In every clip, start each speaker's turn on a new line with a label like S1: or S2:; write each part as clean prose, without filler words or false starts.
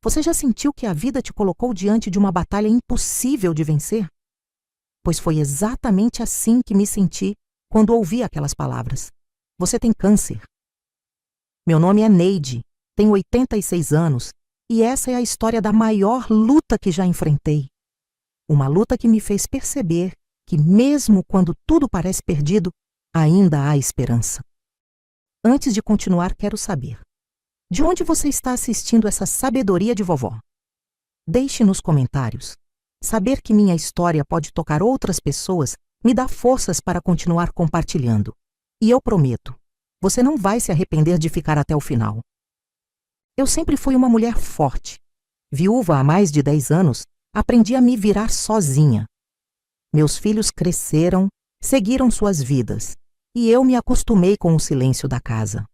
S1: Você já sentiu que a vida te colocou diante de uma batalha impossível de vencer? Pois foi exatamente assim que me senti quando ouvi aquelas palavras. Você tem câncer. Meu nome é Neide, tenho 86 anos e essa é a história da maior luta que já enfrentei. Uma luta que me fez perceber que mesmo quando tudo parece perdido, ainda há esperança. Antes de continuar, quero saber: de onde você está assistindo essa sabedoria de vovó? Deixe nos comentários. Saber que minha história pode tocar outras pessoas me dá forças para continuar compartilhando. E eu prometo, você não vai se arrepender de ficar até o final. Eu sempre fui uma mulher forte. Viúva há mais de 10 anos, aprendi a me virar sozinha. Meus filhos cresceram, seguiram suas vidas, e eu me acostumei com o silêncio da casa.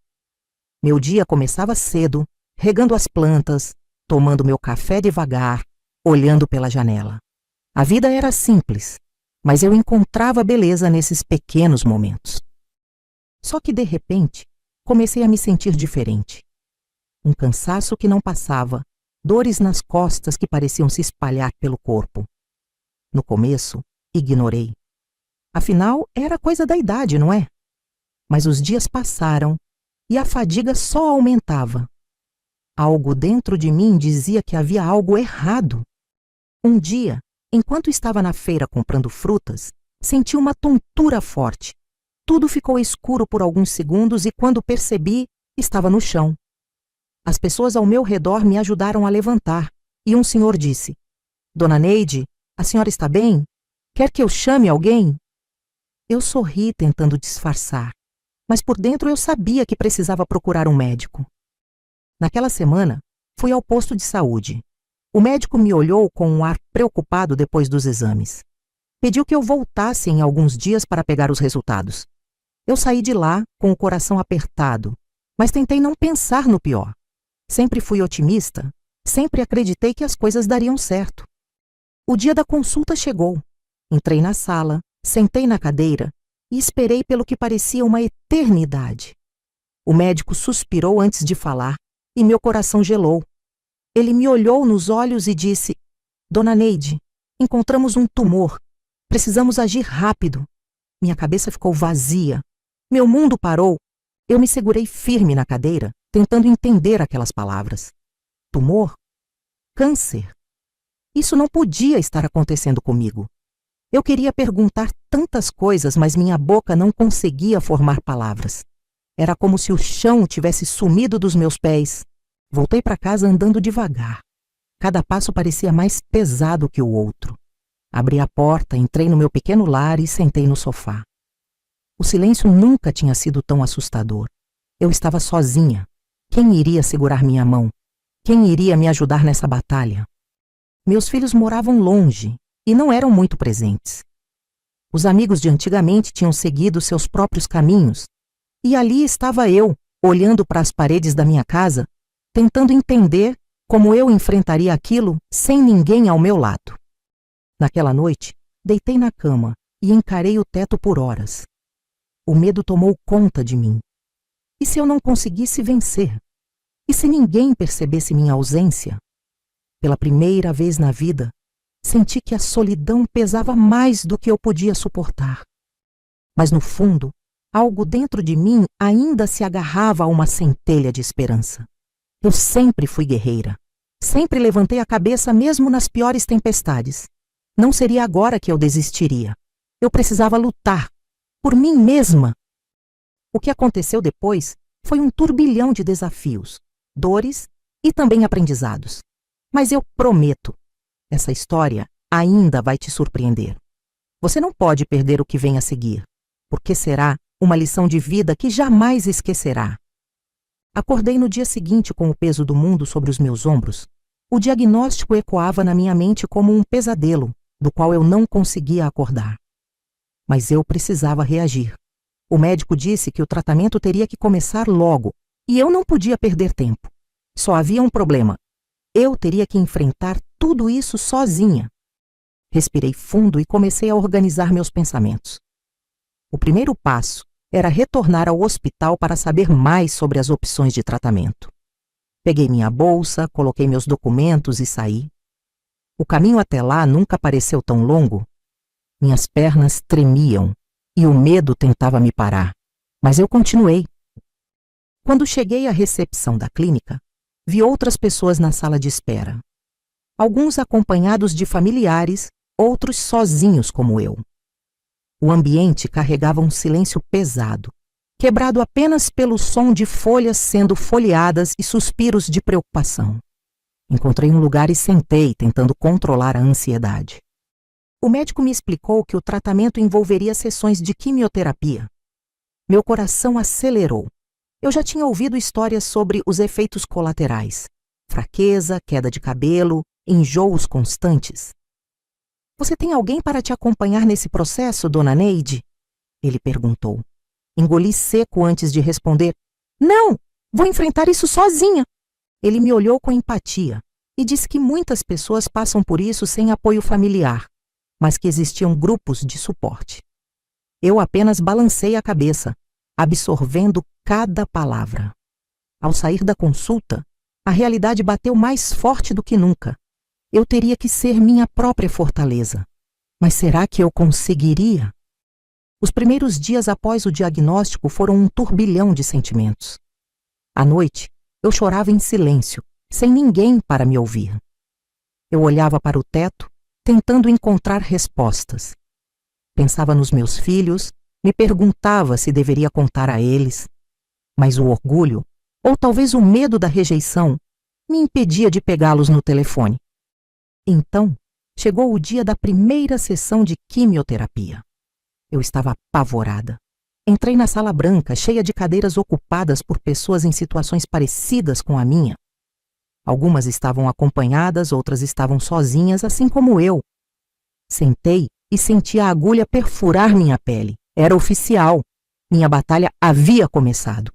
S1: Meu dia começava cedo, regando as plantas, tomando meu café devagar, olhando pela janela. A vida era simples, mas eu encontrava beleza nesses pequenos momentos. Só que, de repente, comecei a me sentir diferente. Um cansaço que não passava, dores nas costas que pareciam se espalhar pelo corpo. No começo, ignorei. Afinal, era coisa da idade, não é? Mas os dias passaram e a fadiga só aumentava. Algo dentro de mim dizia que havia algo errado. Um dia, enquanto estava na feira comprando frutas, senti uma tontura forte. Tudo ficou escuro por alguns segundos e, quando percebi, estava no chão. As pessoas ao meu redor me ajudaram a levantar e um senhor disse: "Dona Neide, a senhora está bem? Quer que eu chame alguém?" Eu sorri tentando disfarçar, mas por dentro eu sabia que precisava procurar um médico. Naquela semana, fui ao posto de saúde. O médico me olhou com um ar preocupado depois dos exames. Pediu que eu voltasse em alguns dias para pegar os resultados. Eu saí de lá com o coração apertado, mas tentei não pensar no pior. Sempre fui otimista, sempre acreditei que as coisas dariam certo. O dia da consulta chegou. Entrei na sala, sentei na cadeira e esperei pelo que parecia uma eternidade. O médico suspirou antes de falar e meu coração gelou. Ele me olhou nos olhos e disse: "Dona Neide, encontramos um tumor. Precisamos agir rápido." Minha cabeça ficou vazia. Meu mundo parou. Eu me segurei firme na cadeira, tentando entender aquelas palavras. Tumor? Câncer? Isso não podia estar acontecendo comigo. Eu queria perguntar tantas coisas, mas minha boca não conseguia formar palavras. Era como se o chão tivesse sumido dos meus pés. Voltei para casa andando devagar. Cada passo parecia mais pesado que o outro. Abri a porta, entrei no meu pequeno lar e sentei no sofá. O silêncio nunca tinha sido tão assustador. Eu estava sozinha. Quem iria segurar minha mão? Quem iria me ajudar nessa batalha? Meus filhos moravam longe e não eram muito presentes. Os amigos de antigamente tinham seguido seus próprios caminhos. E ali estava eu, olhando para as paredes da minha casa, tentando entender como eu enfrentaria aquilo sem ninguém ao meu lado. Naquela noite, deitei na cama e encarei o teto por horas. O medo tomou conta de mim. E se eu não conseguisse vencer? E se ninguém percebesse minha ausência? Pela primeira vez na vida, senti que a solidão pesava mais do que eu podia suportar. Mas no fundo, algo dentro de mim ainda se agarrava a uma centelha de esperança. Eu sempre fui guerreira. Sempre levantei a cabeça mesmo nas piores tempestades. Não seria agora que eu desistiria. Eu precisava lutar. Por mim mesma. O que aconteceu depois foi um turbilhão de desafios, dores e também aprendizados. Mas eu prometo, essa história ainda vai te surpreender. Você não pode perder o que vem a seguir, porque será uma lição de vida que jamais esquecerá. Acordei no dia seguinte com o peso do mundo sobre os meus ombros. O diagnóstico ecoava na minha mente como um pesadelo, do qual eu não conseguia acordar. Mas eu precisava reagir. O médico disse que o tratamento teria que começar logo, e eu não podia perder tempo. Só havia um problema. Eu teria que enfrentar tudo isso sozinha. Respirei fundo e comecei a organizar meus pensamentos. O primeiro passo era retornar ao hospital para saber mais sobre as opções de tratamento. Peguei minha bolsa, coloquei meus documentos e saí. O caminho até lá nunca pareceu tão longo. Minhas pernas tremiam e o medo tentava me parar, mas eu continuei. Quando cheguei à recepção da clínica, vi outras pessoas na sala de espera. Alguns acompanhados de familiares, outros sozinhos como eu. O ambiente carregava um silêncio pesado, quebrado apenas pelo som de folhas sendo folheadas e suspiros de preocupação. Encontrei um lugar e sentei, tentando controlar a ansiedade. O médico me explicou que o tratamento envolveria sessões de quimioterapia. Meu coração acelerou. Eu já tinha ouvido histórias sobre os efeitos colaterais: fraqueza, queda de cabelo, enjoos constantes. Você tem alguém para te acompanhar nesse processo, dona Neide? Ele perguntou. Engoli seco antes de responder. Não! Vou enfrentar isso sozinha! Ele me olhou com empatia e disse que muitas pessoas passam por isso sem apoio familiar, mas que existiam grupos de suporte. Eu apenas balancei a cabeça, absorvendo cada palavra. Ao sair da consulta, a realidade bateu mais forte do que nunca. Eu teria que ser minha própria fortaleza. Mas será que eu conseguiria? Os primeiros dias após o diagnóstico foram um turbilhão de sentimentos. À noite, eu chorava em silêncio, sem ninguém para me ouvir. Eu olhava para o teto, tentando encontrar respostas. Pensava nos meus filhos, me perguntava se deveria contar a eles. Mas o orgulho, ou talvez o medo da rejeição, me impedia de pegá-los no telefone. Então, chegou o dia da primeira sessão de quimioterapia. Eu estava apavorada. Entrei na sala branca, cheia de cadeiras ocupadas por pessoas em situações parecidas com a minha. Algumas estavam acompanhadas, outras estavam sozinhas, assim como eu. Sentei e senti a agulha perfurar minha pele. Era oficial. Minha batalha havia começado.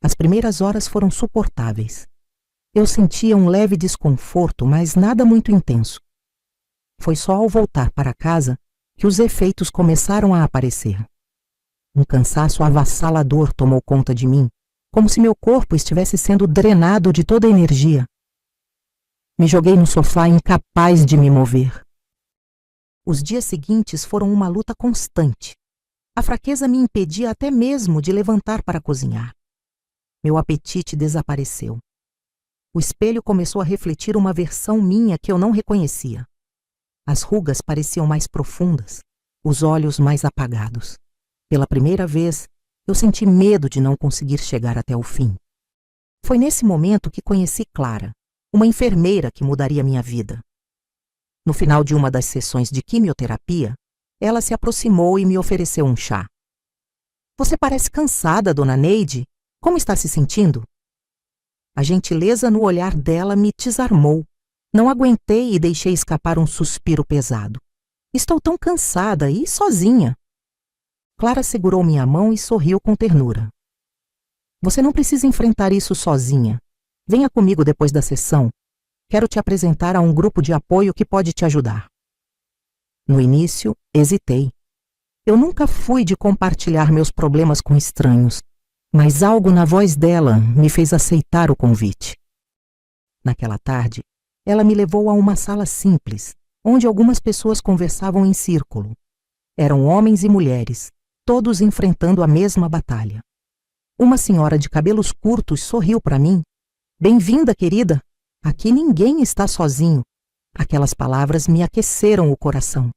S1: As primeiras horas foram suportáveis. Eu sentia um leve desconforto, mas nada muito intenso. Foi só ao voltar para casa que os efeitos começaram a aparecer. Um cansaço avassalador tomou conta de mim, como se meu corpo estivesse sendo drenado de toda a energia. Me joguei no sofá incapaz de me mover. Os dias seguintes foram uma luta constante. A fraqueza me impedia até mesmo de levantar para cozinhar. Meu apetite desapareceu. O espelho começou a refletir uma versão minha que eu não reconhecia. As rugas pareciam mais profundas, os olhos mais apagados. Pela primeira vez, eu senti medo de não conseguir chegar até o fim. Foi nesse momento que conheci Clara, uma enfermeira que mudaria minha vida. No final de uma das sessões de quimioterapia, ela se aproximou e me ofereceu um chá. Você parece cansada, dona Neide. Como está se sentindo? A gentileza no olhar dela me desarmou. Não aguentei e deixei escapar um suspiro pesado. Estou tão cansada e sozinha. Clara segurou minha mão e sorriu com ternura. Você não precisa enfrentar isso sozinha. Venha comigo depois da sessão. Quero te apresentar a um grupo de apoio que pode te ajudar. No início, hesitei. Eu nunca fui de compartilhar meus problemas com estranhos, mas algo na voz dela me fez aceitar o convite. Naquela tarde, ela me levou a uma sala simples, onde algumas pessoas conversavam em círculo. Eram homens e mulheres, todos enfrentando a mesma batalha. Uma senhora de cabelos curtos sorriu para mim. Bem-vinda, querida. Aqui ninguém está sozinho. Aquelas palavras me aqueceram o coração.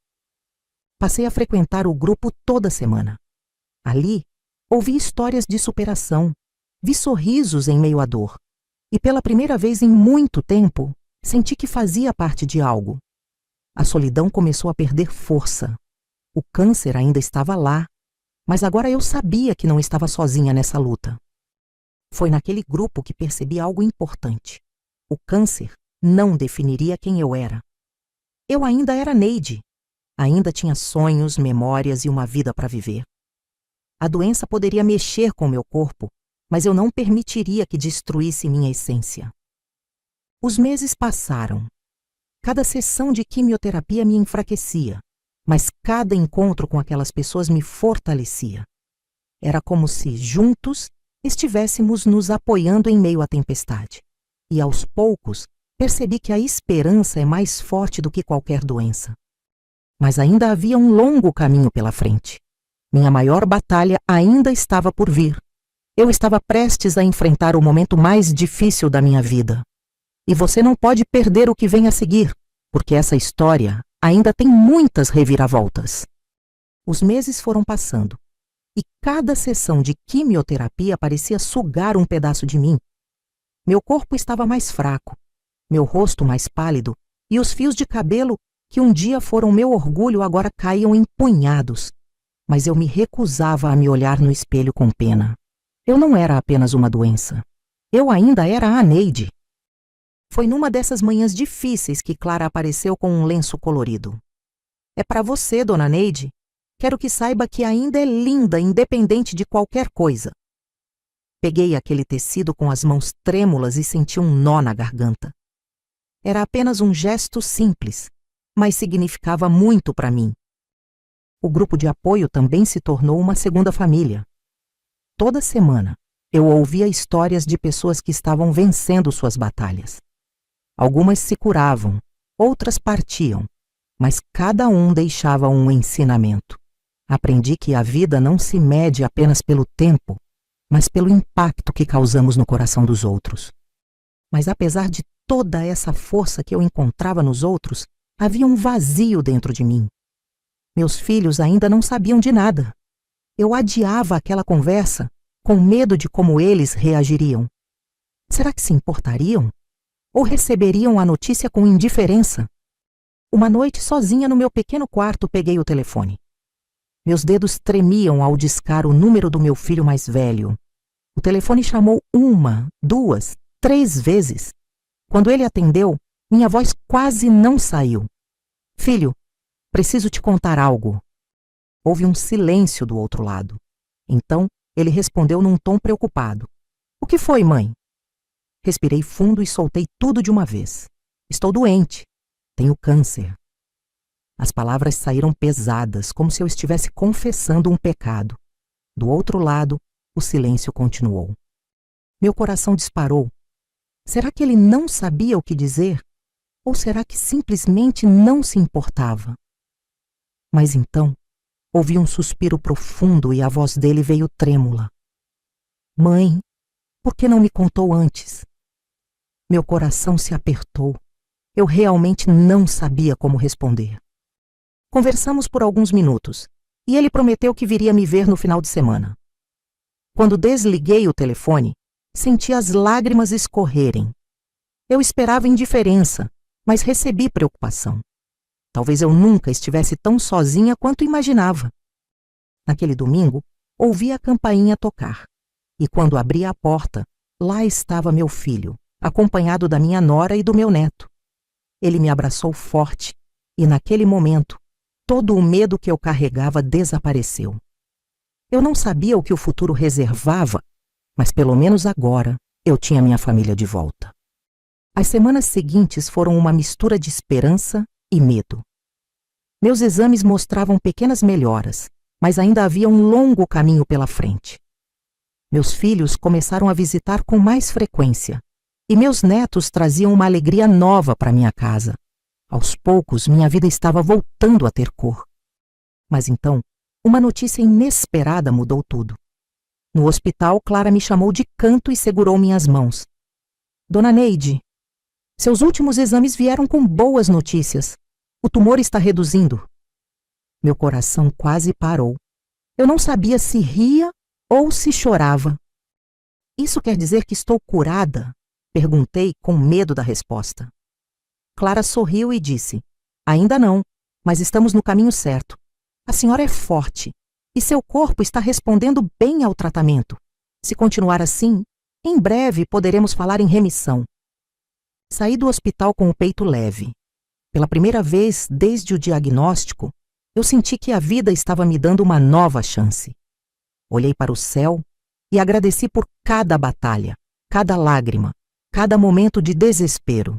S1: Passei a frequentar o grupo toda semana. Ali, ouvi histórias de superação, vi sorrisos em meio à dor. E pela primeira vez em muito tempo, senti que fazia parte de algo. A solidão começou a perder força. O câncer ainda estava lá, mas agora eu sabia que não estava sozinha nessa luta. Foi naquele grupo que percebi algo importante. O câncer não definiria quem eu era. Eu ainda era Neide. Ainda tinha sonhos, memórias e uma vida para viver. A doença poderia mexer com meu corpo, mas eu não permitiria que destruísse minha essência. Os meses passaram. Cada sessão de quimioterapia me enfraquecia, mas cada encontro com aquelas pessoas me fortalecia. Era como se, juntos, estivéssemos nos apoiando em meio à tempestade. E aos poucos, percebi que a esperança é mais forte do que qualquer doença. Mas ainda havia um longo caminho pela frente. Minha maior batalha ainda estava por vir. Eu estava prestes a enfrentar o momento mais difícil da minha vida. E você não pode perder o que vem a seguir, porque essa história ainda tem muitas reviravoltas. Os meses foram passando, e cada sessão de quimioterapia parecia sugar um pedaço de mim. Meu corpo estava mais fraco, meu rosto mais pálido, e os fios de cabelo, que um dia foram meu orgulho, agora caíam em punhados. Mas eu me recusava a me olhar no espelho com pena. Eu não era apenas uma doença. Eu ainda era a Neide. Foi numa dessas manhãs difíceis que Clara apareceu com um lenço colorido. É para você, dona Neide. Quero que saiba que ainda é linda, independente de qualquer coisa. Peguei aquele tecido com as mãos trêmulas e senti um nó na garganta. Era apenas um gesto simples, mas significava muito para mim. O grupo de apoio também se tornou uma segunda família. Toda semana, eu ouvia histórias de pessoas que estavam vencendo suas batalhas. Algumas se curavam, outras partiam, mas cada um deixava um ensinamento. Aprendi que a vida não se mede apenas pelo tempo, mas pelo impacto que causamos no coração dos outros. Mas apesar de toda essa força que eu encontrava nos outros, havia um vazio dentro de mim. Meus filhos ainda não sabiam de nada. Eu adiava aquela conversa, com medo de como eles reagiriam. Será que se importariam? Ou receberiam a notícia com indiferença? Uma noite, sozinha no meu pequeno quarto, peguei o telefone. Meus dedos tremiam ao discar o número do meu filho mais velho. O telefone chamou 1, 2, 3 vezes. Quando ele atendeu, minha voz quase não saiu. Filho, preciso te contar algo. Houve um silêncio do outro lado. Então, ele respondeu num tom preocupado. O que foi, mãe? Respirei fundo e soltei tudo de uma vez. Estou doente. Tenho câncer. As palavras saíram pesadas, como se eu estivesse confessando um pecado. Do outro lado, o silêncio continuou. Meu coração disparou. Será que ele não sabia o que dizer? Ou será que simplesmente não se importava? Mas então, ouvi um suspiro profundo e a voz dele veio trêmula. Mãe, por que não me contou antes? Meu coração se apertou. Eu realmente não sabia como responder. Conversamos por alguns minutos, e ele prometeu que viria me ver no final de semana. Quando desliguei o telefone, senti as lágrimas escorrerem. Eu esperava indiferença, mas recebi preocupação. Talvez eu nunca estivesse tão sozinha quanto imaginava. Naquele domingo, ouvi a campainha tocar, e quando abri a porta, lá estava meu filho, acompanhado da minha nora e do meu neto. Ele me abraçou forte, e naquele momento, todo o medo que eu carregava desapareceu. Eu não sabia o que o futuro reservava, mas pelo menos agora eu tinha minha família de volta. As semanas seguintes foram uma mistura de esperança e medo. Meus exames mostravam pequenas melhoras, mas ainda havia um longo caminho pela frente. Meus filhos começaram a visitar com mais frequência, e meus netos traziam uma alegria nova para minha casa. Aos poucos, minha vida estava voltando a ter cor. Mas então, uma notícia inesperada mudou tudo. No hospital, Clara me chamou de canto e segurou minhas mãos. Dona Neide, seus últimos exames vieram com boas notícias. O tumor está reduzindo. Meu coração quase parou. Eu não sabia se ria ou se chorava. Isso quer dizer que estou curada? Perguntei com medo da resposta. Clara sorriu e disse, ainda não, mas estamos no caminho certo. A senhora é forte e seu corpo está respondendo bem ao tratamento. Se continuar assim, em breve poderemos falar em remissão. Saí do hospital com o peito leve. Pela primeira vez desde o diagnóstico, eu senti que a vida estava me dando uma nova chance. Olhei para o céu e agradeci por cada batalha, cada lágrima, cada momento de desespero.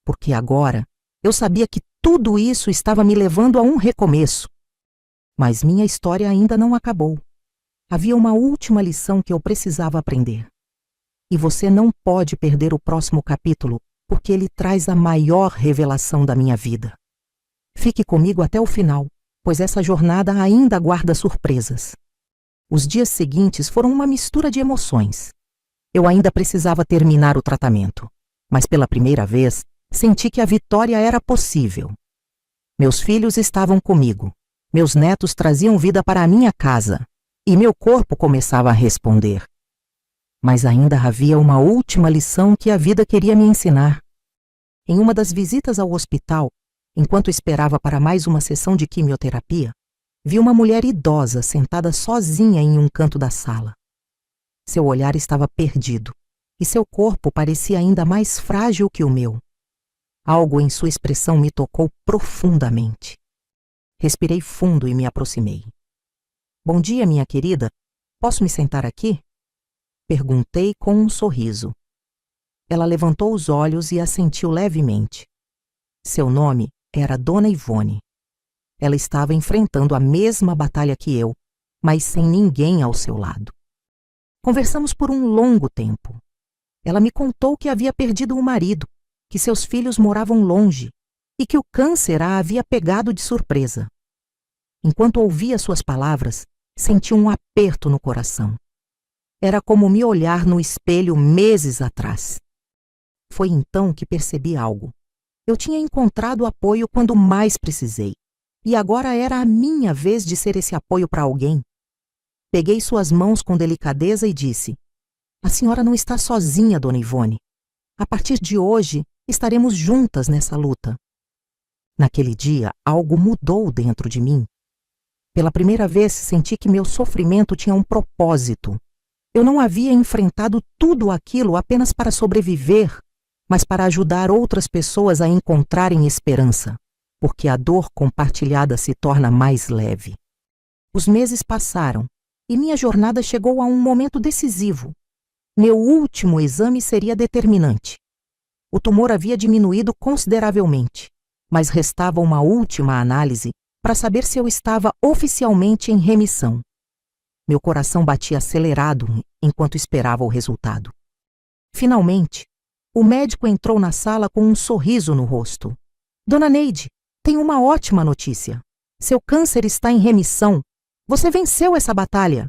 S1: Porque agora eu sabia que tudo isso estava me levando a um recomeço. Mas minha história ainda não acabou. Havia uma última lição que eu precisava aprender. E você não pode perder o próximo capítulo, porque ele traz a maior revelação da minha vida. Fique comigo até o final, pois essa jornada ainda guarda surpresas. Os dias seguintes foram uma mistura de emoções. Eu ainda precisava terminar o tratamento, mas pela primeira vez senti que a vitória era possível. Meus filhos estavam comigo, meus netos traziam vida para a minha casa, e meu corpo começava a responder. Mas ainda havia uma última lição que a vida queria me ensinar. Em uma das visitas ao hospital, enquanto esperava para mais uma sessão de quimioterapia, vi uma mulher idosa sentada sozinha em um canto da sala. Seu olhar estava perdido, e seu corpo parecia ainda mais frágil que o meu. Algo em sua expressão me tocou profundamente. Respirei fundo e me aproximei. "Bom dia, minha querida. Posso me sentar aqui?" Perguntei com um sorriso. Ela levantou os olhos e assentiu levemente. Seu nome era Dona Ivone. Ela estava enfrentando a mesma batalha que eu, mas sem ninguém ao seu lado. Conversamos por um longo tempo. Ela me contou que havia perdido o marido, que seus filhos moravam longe e que o câncer a havia pegado de surpresa. Enquanto ouvia suas palavras, senti um aperto no coração. Era como me olhar no espelho meses atrás. Foi então que percebi algo. Eu tinha encontrado apoio quando mais precisei, e agora era a minha vez de ser esse apoio para alguém. Peguei suas mãos com delicadeza e disse: "A senhora não está sozinha, Dona Ivone. A partir de hoje, estaremos juntas nessa luta." Naquele dia, algo mudou dentro de mim. Pela primeira vez, senti que meu sofrimento tinha um propósito. Eu não havia enfrentado tudo aquilo apenas para sobreviver, mas para ajudar outras pessoas a encontrarem esperança, porque a dor compartilhada se torna mais leve. Os meses passaram e minha jornada chegou a um momento decisivo. Meu último exame seria determinante. O tumor havia diminuído consideravelmente, mas restava uma última análise para saber se eu estava oficialmente em remissão. Meu coração batia acelerado enquanto esperava o resultado. Finalmente, o médico entrou na sala com um sorriso no rosto. "Dona Neide, tenho uma ótima notícia. Seu câncer está em remissão. Você venceu essa batalha."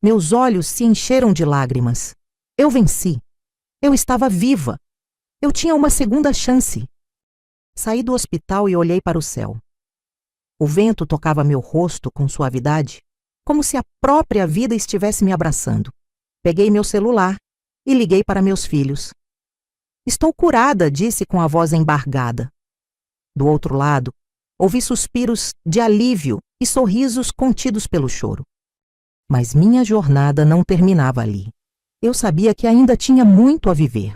S1: Meus olhos se encheram de lágrimas. Eu venci. Eu estava viva. Eu tinha uma segunda chance. Saí do hospital e olhei para o céu. O vento tocava meu rosto com suavidade, como se a própria vida estivesse me abraçando. Peguei meu celular e liguei para meus filhos. "Estou curada", disse com a voz embargada. Do outro lado, ouvi suspiros de alívio e sorrisos contidos pelo choro. Mas minha jornada não terminava ali. Eu sabia que ainda tinha muito a viver.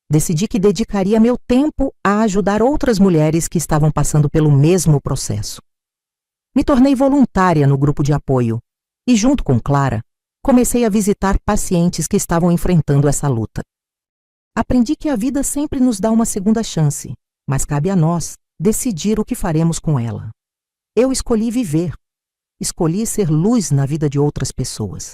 S1: Decidi que dedicaria meu tempo a ajudar outras mulheres que estavam passando pelo mesmo processo. Me tornei voluntária no grupo de apoio e, junto com Clara, comecei a visitar pacientes que estavam enfrentando essa luta. Aprendi que a vida sempre nos dá uma segunda chance, mas cabe a nós decidir o que faremos com ela. Eu escolhi viver. Escolhi ser luz na vida de outras pessoas.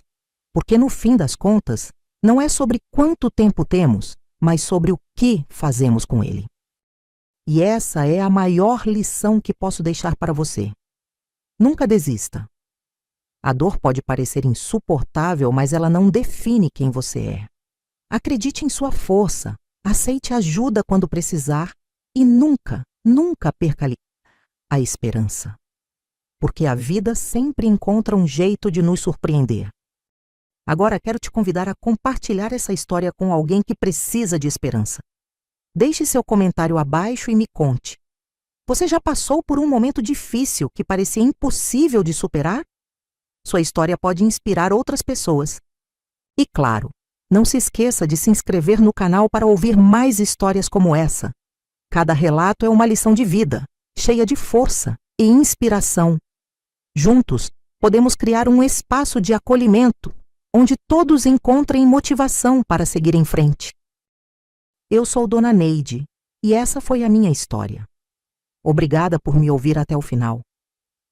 S1: Porque, no fim das contas, não é sobre quanto tempo temos, mas sobre o que fazemos com ele. E essa é a maior lição que posso deixar para você. Nunca desista. A dor pode parecer insuportável, mas ela não define quem você é. Acredite em sua força, aceite ajuda quando precisar e nunca, nunca perca a esperança. Porque a vida sempre encontra um jeito de nos surpreender. Agora quero te convidar a compartilhar essa história com alguém que precisa de esperança. Deixe seu comentário abaixo e me conte. Você já passou por um momento difícil que parecia impossível de superar? Sua história pode inspirar outras pessoas. E claro, não se esqueça de se inscrever no canal para ouvir mais histórias como essa. Cada relato é uma lição de vida, cheia de força e inspiração. Juntos, podemos criar um espaço de acolhimento, onde todos encontrem motivação para seguir em frente. Eu sou Dona Neide, e essa foi a minha história. Obrigada por me ouvir até o final.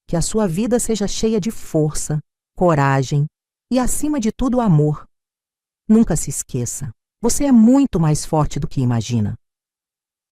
S1: Que a sua vida seja cheia de força, coragem E, acima de tudo, amor. Nunca se esqueça, você é muito mais forte do que imagina.